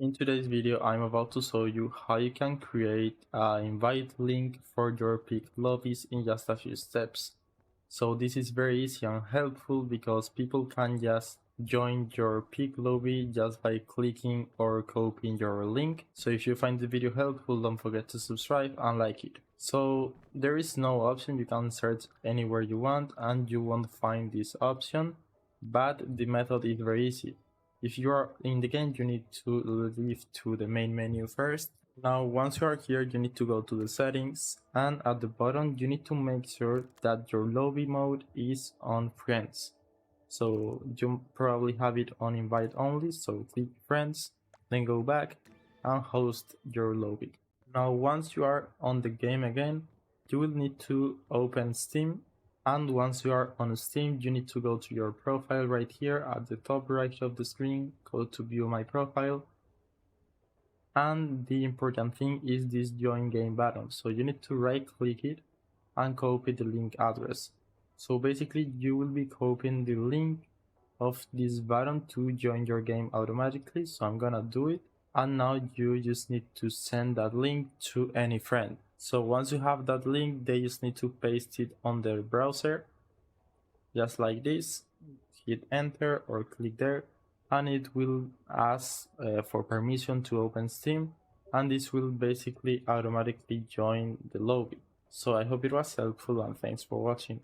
In today's video, I'm about to show you how you can create an invite link for your Peak lobbies in just a few steps. So this is very easy and helpful because people can just join your Peak lobby just by clicking or copying your link. So if you find the video helpful, don't forget to subscribe and like it. So there is no option, you can search anywhere you want and you won't find this option, but the method is very easy. If you are in the game, you need to leave to the main menu first. Now, once you are here, you need to go to the settings, and at the bottom, you need to make sure that your lobby mode is on friends. So you probably have it on invite only, so click friends, then go back and host your lobby. Now, once you are on the game again, you will need to open Steam, and once you are on Steam, you need to go to your profile right here at the top right of the screen, go to view my profile, and the important thing is this join game button. So you need to right click it and copy the link address. So basically you will be copying the link of this button to join your game automatically. So I'm gonna do it, and now you just need to send that link to any friend. So once you have that link, they just need to paste it on their browser just like this, hit enter or click there, and it will ask for permission to open Steam, and this will basically automatically join the lobby. So I hope it was helpful and thanks for watching.